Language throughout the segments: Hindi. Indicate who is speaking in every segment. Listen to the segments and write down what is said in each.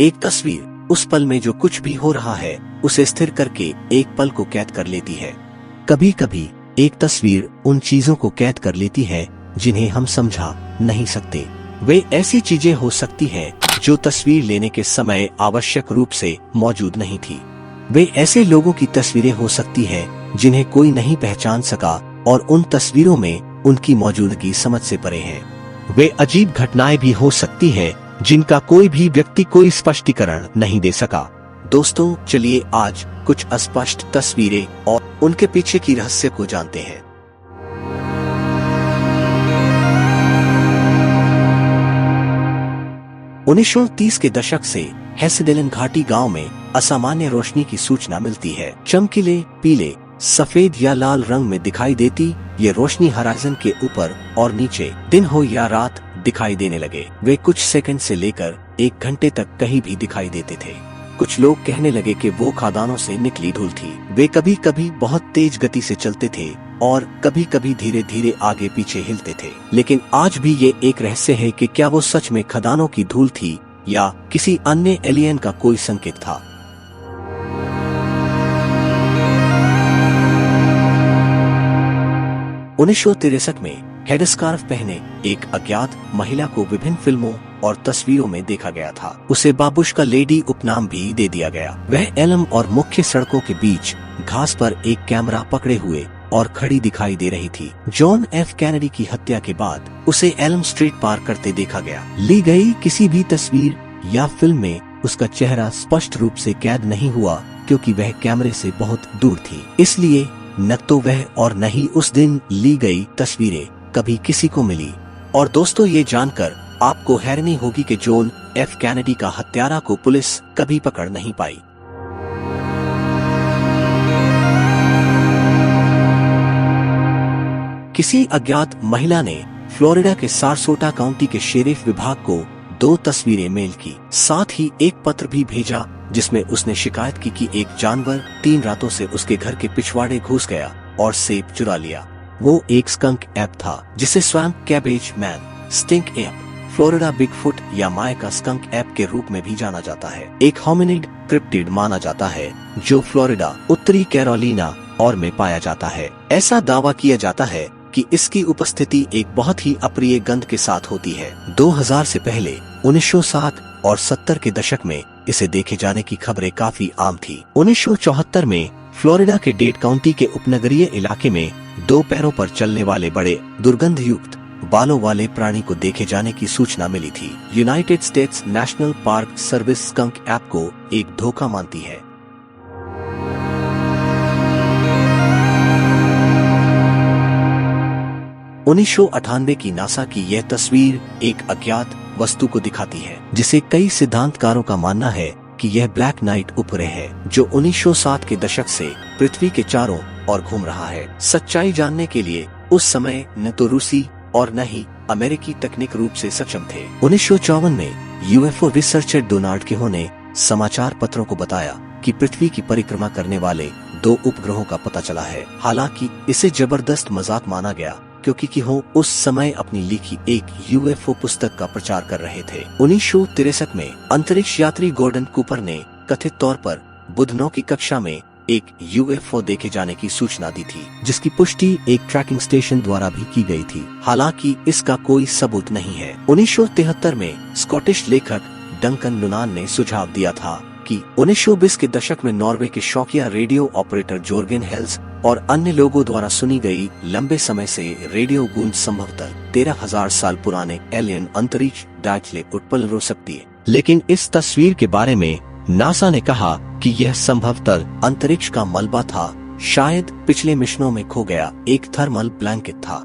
Speaker 1: एक तस्वीर उस पल में जो कुछ भी हो रहा है उसे स्थिर करके एक पल को कैद कर लेती है। कभी कभी एक तस्वीर उन चीजों को कैद कर लेती है जिन्हें हम समझा नहीं सकते। वे ऐसी चीजें हो सकती हैं जो तस्वीर लेने के समय आवश्यक रूप से मौजूद नहीं थी। वे ऐसे लोगों की तस्वीरें हो सकती हैं जिन्हें कोई नहीं पहचान सका और उन तस्वीरों में उनकी मौजूदगी समझ से परे है। वे अजीब घटनाएं भी हो सकती हैं जिनका कोई भी व्यक्ति कोई स्पष्टीकरण नहीं दे सका। दोस्तों, चलिए आज कुछ अस्पष्ट तस्वीरें और उनके पीछे की रहस्य को जानते हैं। 1930 के दशक से हेसेडेलन घाटी गांव में असामान्य रोशनी की सूचना मिलती है। चमकीले पीले, सफेद या लाल रंग में दिखाई देती ये रोशनी हराइजन के ऊपर और नीचे दिन हो या रात दिखाई देने लगे। वे कुछ सेकंड से लेकर 1 घंटे तक कहीं भी दिखाई देते थे। कुछ लोग कहने लगे कि वो खदानों से निकली धूल थी। वे कभी कभी बहुत तेज गति से चलते थे और कभी कभी धीरे धीरे आगे पीछे हिलते थे। लेकिन आज भी ये एक रहस्य है कि क्या वो सच में खदानों की धूल थी या किसी अन्य एलियन का कोई संकेत था। उन्नीस में हेडस्कार्फ पहने एक अज्ञात महिला को विभिन्न फिल्मों और तस्वीरों में देखा गया था। उसे बाबुश्का लेडी उपनाम भी दे दिया गया। वह एलम और मुख्य सड़कों के बीच घास पर एक कैमरा पकड़े हुए और खड़ी दिखाई दे रही थी। जॉन एफ कैनेडी की हत्या के बाद उसे एलम स्ट्रीट पार करते देखा गया। ली गई किसी भी तस्वीर या फिल्म में उसका चेहरा स्पष्ट रूप से कैद नहीं हुआ क्योंकि वह कैमरे से बहुत दूर थी। इसलिए न तो वह और न ही उस दिन ली गई तस्वीरें कभी किसी को मिली। और दोस्तों, ये जानकर आपको हैरानी होगी कि जॉन एफ कैनेडी का हत्यारा को पुलिस कभी पकड़ नहीं पाई। किसी अज्ञात महिला ने फ्लोरिडा के सारसोटा काउंटी के शेरिफ विभाग को 2 तस्वीरें मेल की। साथ ही एक पत्र भी भेजा जिसमें उसने शिकायत की कि एक जानवर 3 रातों से उसके घर के पिछवाड़े घुस गया और सेब चुरा लिया। वो एक स्कंक ऐप था जिसे swamp cabbage man, stink app, Florida Bigfoot या मायका स्कंक ऐप के रूप में भी जाना जाता है। एक होमिनिड क्रिप्टिड माना जाता है जो फ्लोरिडा, उत्तरी कैरोलिना और में पाया जाता है। ऐसा दावा किया जाता है कि इसकी उपस्थिति एक बहुत ही अप्रिय गंध के साथ होती है। 2000 से पहले 1960 और 70 के दशक में इसे देखे जाने की खबरें काफी आम थी। 1974 में फ्लोरिडा के डेट काउंटी के उपनगरीय इलाके में 2 पैरों पर चलने वाले बड़े दुर्गंध युक्त बालों वाले प्राणी को देखे जाने की सूचना मिली थी। United states national park service skunk app को एक धोखा मानती है। उन्नीस की नासा की यह तस्वीर एक अज्ञात वस्तु को दिखाती है जिसे कई सिद्धांतकारों का मानना है कि यह ब्लैक नाइट उपग्रह है जो 1960 के दशक से पृथ्वी के चारों ओर घूम रहा है। सच्चाई जानने के लिए उस समय न तो रूसी और न ही अमेरिकी तकनीक रूप से सक्षम थे। 1954 में यूएफओ रिसर्चर डोनाल्ड केहो ने समाचार पत्रों को बताया कि पृथ्वी की परिक्रमा करने वाले 2 उपग्रहों का पता चला है। हालांकि इसे जबरदस्त मजाक माना गया क्योंकि केहो उस समय अपनी लिखी एक यूएफओ पुस्तक का प्रचार कर रहे थे। 1963 में अंतरिक्ष यात्री गॉर्डन कूपर ने कथित तौर पर बुध 9 की कक्षा में एक यूएफओ देखे जाने की सूचना दी थी जिसकी पुष्टि एक ट्रैकिंग स्टेशन द्वारा भी की गई थी। हालांकि इसका कोई सबूत नहीं है। 1973 में स्कॉटिश लेखक डंकन लुनान ने सुझाव दिया था कि 1920 के दशक में नॉर्वे के शौकिया रेडियो ऑपरेटर जोर्गेन हेल्स और अन्य लोगों द्वारा सुनी गई लंबे समय से रेडियो गूंज संभवतः 13,000 साल पुराने एलियन अंतरिक्ष डायचले उत्पन्न हो सकती है। लेकिन इस तस्वीर के बारे में नासा ने कहा कि यह संभवतः अंतरिक्ष का मलबा था, शायद पिछले मिशनों में खो गया एक थर्मल ब्लैंकेट था।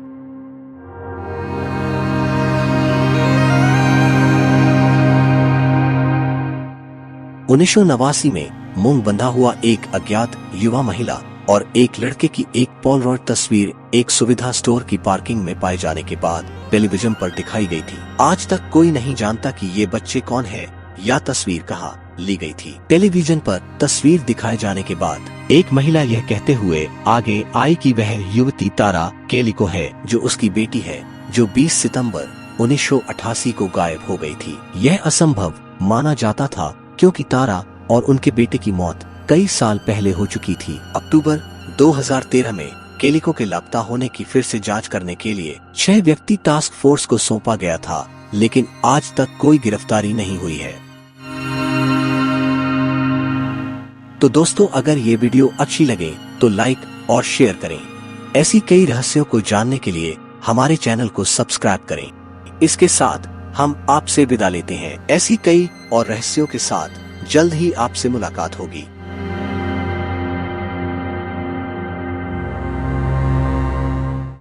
Speaker 1: उन्नीस में मूंग बंधा हुआ एक अज्ञात युवा महिला और एक लड़के की एक पोलरॉइड तस्वीर एक सुविधा स्टोर की पार्किंग में पाए जाने के बाद टेलीविजन पर दिखाई गई थी। आज तक कोई नहीं जानता कि ये बच्चे कौन है या तस्वीर कहाँ ली गई थी। टेलीविजन पर तस्वीर दिखाए जाने के बाद एक महिला यह कहते हुए आगे आई कि वह युवती तारा केलिको है जो उसकी बेटी है जो 20 सितंबर 1988 को गायब हो गई थी। यह असंभव माना जाता था क्योंकि तारा और उनके बेटे की मौत कई साल पहले हो चुकी थी। अक्टूबर 2013 में केलिको के लापता होने की फिर से जांच करने के लिए 6 व्यक्ति टास्क फोर्स को सौंपा गया था, लेकिन आज तक कोई गिरफ्तारी नहीं हुई है। तो दोस्तों, अगर ये वीडियो अच्छी लगे तो लाइक और शेयर करें। ऐसी कई रहस्यों को जानने के लिए हमारे चैनल को सब्सक्राइब करें। इसके साथ हम आपसे विदा लेते हैं। ऐसी कई और रहस्यों के साथ जल्द ही आपसे मुलाकात होगी।